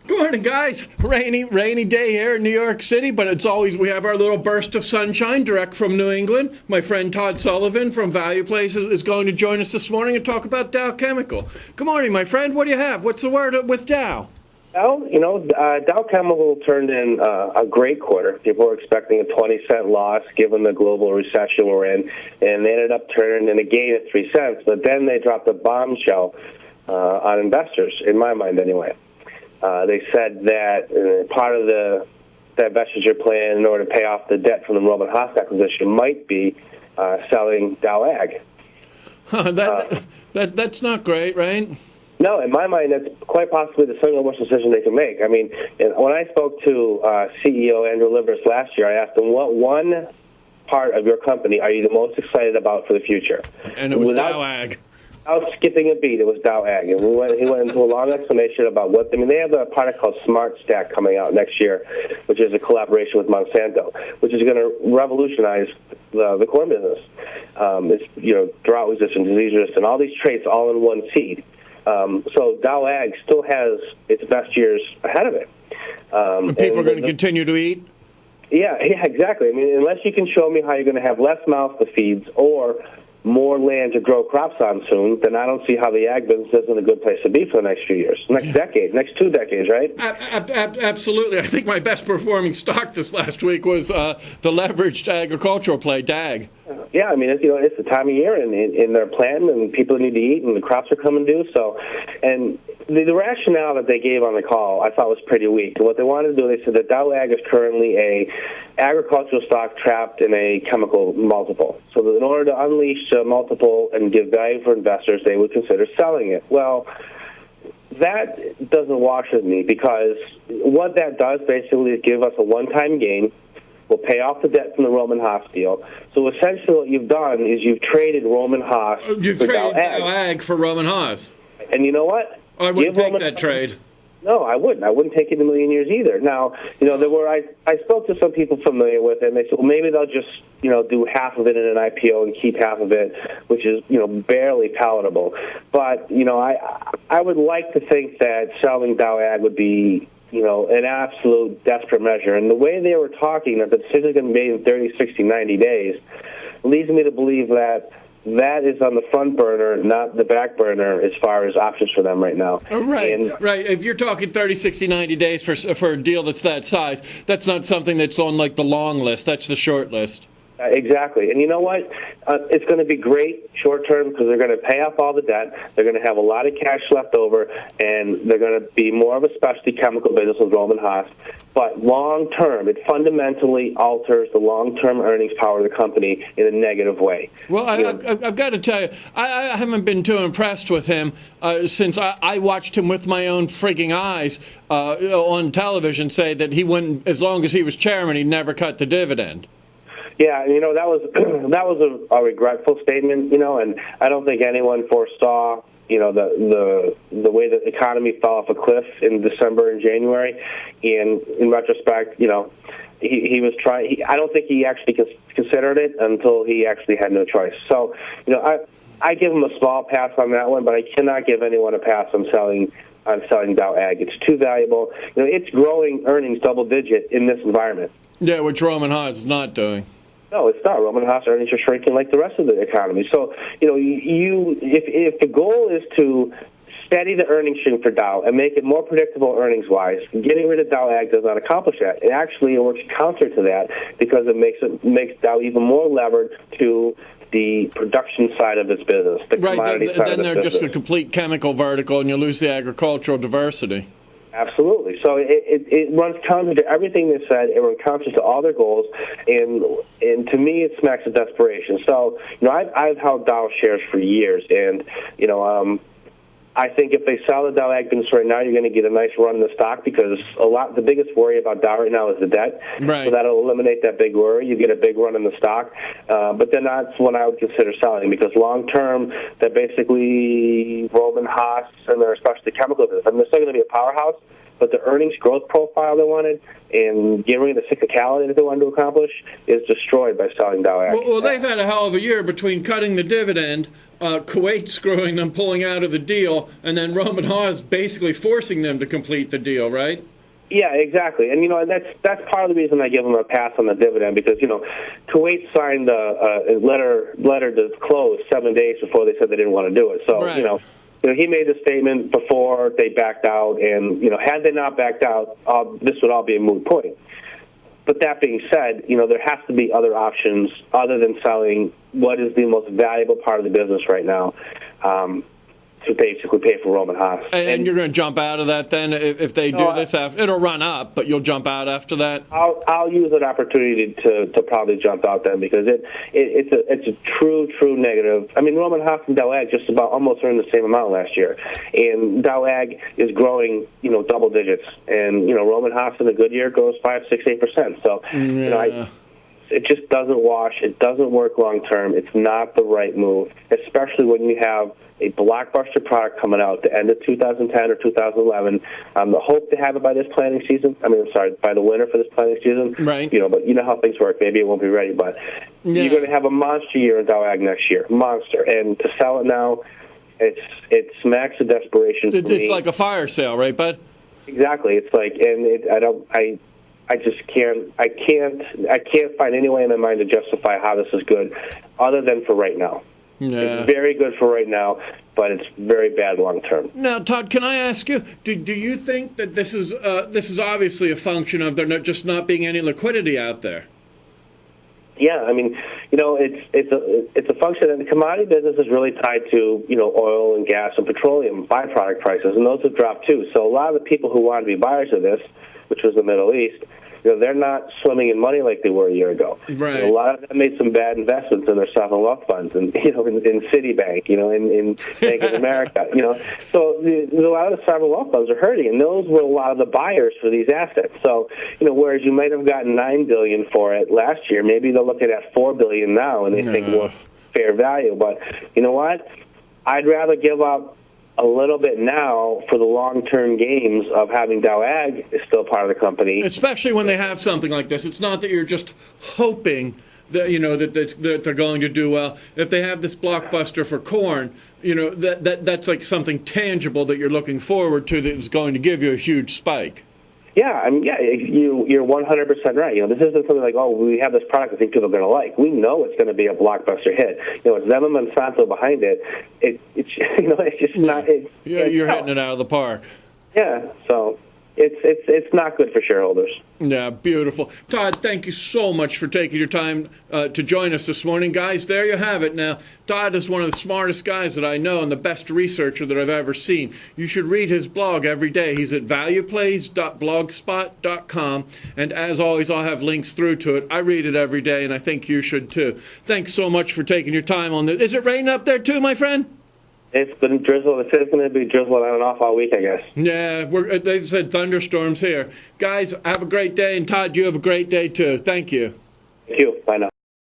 Good morning, guys. Rainy day here in New York City, but it's always we have our little burst of sunshine direct from New England. My friend Todd Sullivan from Value Places is going to join us this morning and talk about Dow Chemical. Good morning, my friend. What do you have? What's the word with Dow? Well, Dow Chemical turned in a great quarter. People were expecting a 20-cent loss given the global recession we're in, and they ended up turning in a gain of 3 cents. But then they dropped a bombshell on investors, in my mind anyway. They said that part of the divestiture plan in order to pay off the debt from the Roman Haas acquisition might be selling Dow Ag. That's not great, right? No, in my mind, that's quite possibly the single worst decision they can make. I mean, when I spoke to CEO Andrew Liveris last year, I asked him, what one part of your company are you the most excited about for the future? And it was Dow Ag. Without skipping a beat, it was Dow Ag. And he went into a long explanation about they have a product called Smart Stack coming out next year, which is a collaboration with Monsanto, which is going to revolutionize the corn business. It's, drought resistant, disease resistant, all these traits all in one seed. So Dow Ag still has its best years ahead of it. And people are going to continue to eat? Yeah, exactly. I mean, unless you can show me how you're going to have less mouths to feed or more land to grow crops on soon, then I don't see how the ag business isn't a good place to be for the next few years, next decade, next 2 decades, right? Absolutely. I think my best performing stock this last week was the leveraged agricultural play, DAG. Yeah, I mean, it's the time of year, and they're planting, and people need to eat, and the crops are coming due. So, and the rationale that they gave on the call, I thought was pretty weak. And what they wanted to do, they said that Dow Ag is currently a agricultural stock trapped in a chemical multiple. So that in order to unleash a multiple and give value for investors, they would consider selling it. Well, that doesn't wash with me because what that does basically is give us a one-time gain. Will pay off the debt from the Roman Haas deal. So essentially what you've done is you've traded Roman Haas for Dow Ag. Dow Ag for Roman Haas. And you know what? I wouldn't take that trade. No, I wouldn't. I wouldn't take it in a million years either. Now, I spoke to some people familiar with it, and they said, well, maybe they'll just, do half of it in an IPO and keep half of it, which is, barely palatable. But, I would like to think that selling Dow Ag would be an absolute desperate measure. And the way they were talking, that the decision is going to be made in 30, 60, 90 days, leads me to believe that is on the front burner, not the back burner, as far as options for them right now. Right. If you're talking 30, 60, 90 days for a deal that's that size, that's not something that's on like the long list. That's the short list. Exactly. And you know what? It's going to be great short term because they're going to pay off all the debt. They're going to have a lot of cash left over, and they're going to be more of a specialty chemical business with Roman Haas. But long term, it fundamentally alters the long-term earnings power of the company in a negative way. Well, I've got to tell you, I haven't been too impressed with him since I watched him with my own frigging eyes on television say that he wouldn't, as long as he was chairman, he'd never cut the dividend. Yeah, that was a regretful statement, and I don't think anyone foresaw, the way the economy fell off a cliff in December and January. And in retrospect, he was trying. I don't think he actually considered it until he actually had no choice. So, I give him a small pass on that one, but I cannot give anyone a pass on selling Dow Ag. It's too valuable. It's growing earnings double digit in this environment. Yeah, which Roman Haas is not doing. No, it's not. Roman Haas earnings are shrinking like the rest of the economy. So, if the goal is to steady the earnings stream for Dow and make it more predictable earnings-wise, getting rid of Dow Ag does not accomplish that. It actually works counter to that because it makes Dow even more levered to the production side of its business, the commodity side of its business. Then they're just a complete chemical vertical, and you lose the agricultural diversity. Absolutely. So it runs counter to everything they said. It runs counter to all their goals, and to me, it smacks of desperation. So I've held Dow shares for years, and I think if they sell the Dow Ag business right now, you're going to get a nice run in the stock because the biggest worry about Dow right now is the debt. Right. So that'll eliminate that big worry. You get a big run in the stock. But then that's when I would consider selling because long term, they're basically Roman Haas and they're especially chemical business. I mean, they're still going to be a powerhouse, but the earnings growth profile they wanted and getting rid of the cyclicality that they wanted to accomplish is destroyed by selling Dow Ag. Well, they've had a hell of a year between cutting the dividend, Kuwait screwing them, pulling out of the deal, and then Roman Haas basically forcing them to complete the deal, right? Yeah, exactly. And, that's part of the reason I give them a pass on the dividend because, Kuwait signed a letter to close 7 days before they said they didn't want to do it. So, right. He made the statement before they backed out, and, had they not backed out, this would all be a moot point. But that being said, there has to be other options other than selling what is the most valuable part of the business right now. To basically pay for Roman Haas. And you're going to jump out of that then if they do this after it'll run up, but you'll jump out after that. I'll use an opportunity to probably jump out then because it's a true negative. I mean, Roman Haas and Dow Ag just about almost earned the same amount last year, and Dow Ag is growing double digits, and Roman Haas in a good year goes 5, 6, 8%. So it just doesn't wash. It doesn't work long term. It's not the right move, especially when you have a blockbuster product coming out at the end of 2010 or 2011. The hope to have it by this planting season. By the winter for this planting season. Right. But you know how things work. Maybe it won't be ready, but you're going to have a monster year in Dow Ag next year. Monster. And to sell it now, it smacks of desperation for me. It's like a fire sale, right, bud? Exactly. It's like, and I just can't. I can't find any way in my mind to justify how this is good, other than for right now. Yeah. It's very good for right now, but it's very bad long term. Now, Todd, can I ask you? Do you think that this is obviously a function of there just not being any liquidity out there? Yeah, it's a function, and the commodity business is really tied to oil and gas and petroleum byproduct prices, and those have dropped too. So a lot of the people who want to be buyers of this, which was the Middle East, they're not swimming in money like they were a year ago. Right. A lot of them made some bad investments in their sovereign wealth funds, and in Citibank, in Bank of America, So a lot of the sovereign wealth funds are hurting, and those were a lot of the buyers for these assets. So whereas you might have gotten $9 billion for it last year, maybe they're looking at $4 billion now, and they think, well, fair value. But you know what? I'd rather give up a little bit now for the long-term gains of having Dow Ag is still part of the company. Especially when they have something like this. It's not that you're just hoping that that they're going to do well. If they have this blockbuster for corn, that's like something tangible that you're looking forward to that is going to give you a huge spike. Yeah, you're 100% right. This isn't something like, we have this product I think people are going to like. We know it's going to be a blockbuster hit. It's them and Monsanto behind it. It's just not. You're hitting it out of the park. Yeah, so it's not good for shareholders. Yeah, beautiful. Todd, thank you so much for taking your time to join us this morning. Guys, there you have it. Now, Todd is one of the smartest guys that I know and the best researcher that I've ever seen. You should read his blog every day. He's at valueplays.blogspot.com, and as always, I'll have links through to it. I read it every day, and I think you should too. Thanks so much for taking your time on this. Is it raining up there too, my friend? It's been drizzling. It's going to be drizzling on and off all week, I guess. Yeah, they said thunderstorms here. Guys, have a great day, and Todd, you have a great day too. Thank you. Thank you. Bye now.